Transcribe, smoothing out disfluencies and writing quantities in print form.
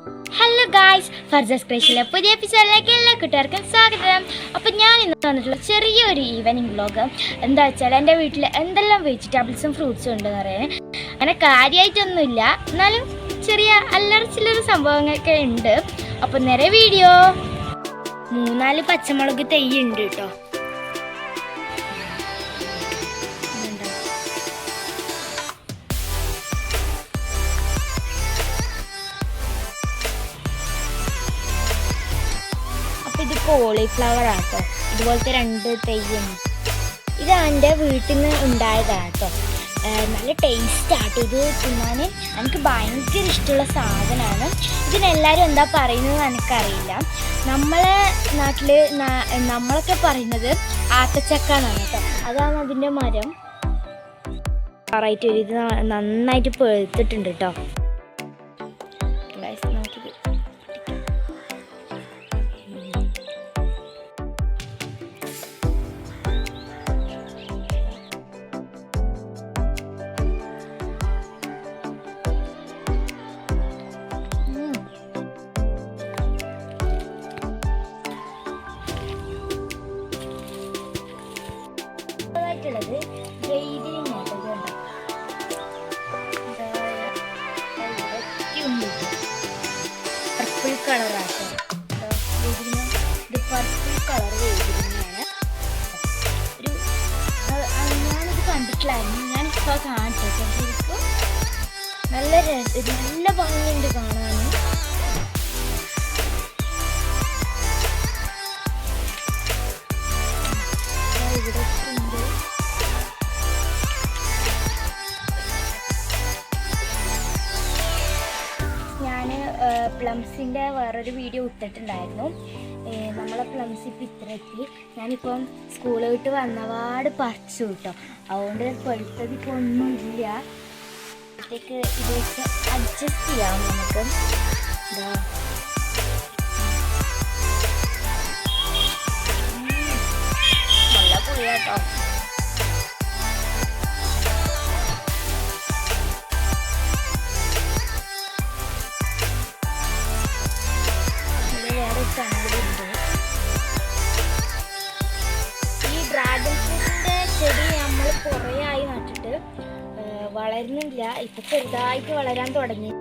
Hello guys, ഫർസസ് സ്പെഷ്യലെ പുതിയ എപ്പിസോഡിലേക്ക് എല്ലാ കൂട്ടുകാർക്കും സ്വാഗതം. അപ്പം ഞാൻ ഇന്ന് വന്നിട്ടുള്ള ചെറിയൊരു ഈവനിങ് വ്ളോഗ്. എന്താ വെച്ചാൽ എൻ്റെ വീട്ടിൽ എന്തെല്ലാം വെജിറ്റബിൾസും ഫ്രൂട്ട്സും ഉണ്ടെന്ന് പറയാൻ. അങ്ങനെ കാര്യമായിട്ടൊന്നുമില്ല, എന്നാലും ചെറിയ അല്ലറ ചില്ലറ സംഭവങ്ങളൊക്കെ ഉണ്ട്. അപ്പം നേരെ വീഡിയോ. 3-4 പച്ചമുളക് തൈ ഉണ്ട് കേട്ടോ. ഇത് കോളിഫ്ലവർ ആട്ടോ. ഇതുപോലത്തെ 2 തൈയുണ്ട്. ഇത് എൻ്റെ വീട്ടിൽ നിന്ന് ഉണ്ടായതാട്ടോ. നല്ല ടേസ്റ്റ് ആട്ടോ ഇത് തിന്നാൻ. എനിക്ക് ഭയങ്കര ഇഷ്ടമുള്ള സാധനമാണ്. ഇതിനെല്ലാവരും എന്താ പറയുന്നത് എനിക്കറിയില്ല. നമ്മളെ നാട്ടിൽ നമ്മളൊക്കെ പറയുന്നത് ആത്തച്ചക്ക എന്നാണ് കേട്ടോ. അതാണ് അതിൻ്റെ മരം. ആറായിട്ട് ഇത് നന്നായിട്ട് പഴുത്തിട്ടുണ്ട് കേട്ടോ. നമുക്കിത് ുള്ളത് പർപ്പിൾ കളറാട്ടോ. ഇത് പർപ്പിൾ കളർ വെയിലിങ്ങാണ്. ഞാനിത് കണ്ടിട്ടില്ലായിരുന്നു, ഞാനിപ്പോൾ കാണിച്ചു. ശരിക്കും നല്ല ഭംഗിയുണ്ട് കാണാൻ. ഇവിടെ ഞാൻ പ്ലംസിൻ്റെ വേറൊരു വീഡിയോ ഇട്ടിട്ടുണ്ടായിരുന്നു. നമ്മളെ പ്ലംസ് ഇപ്പം ഇത്ര എത്തി. ഞാനിപ്പം സ്കൂൾ വിട്ട് വന്നപാട് പറിച്ചു കേട്ടോ. അതുകൊണ്ട് പഴുത്തത് ഇപ്പോൾ ഒന്നുമില്ല. അപ്പോഴത്തേക്ക് ഇത് വെച്ച് അഡ്ജസ്റ്റ് ചെയ്യാം നമുക്ക്. നല്ല പുളിയാട്ടോ. ഈ ഡ്രാഗൺ ഫ്രൂട്ടിൻ്റെ ചെടി നമ്മൾ കുറേ ആയി നട്ടിട്ട് വളരുന്നില്ല. ഇപ്പം ചെറുതായിട്ട് വളരാൻ തുടങ്ങി.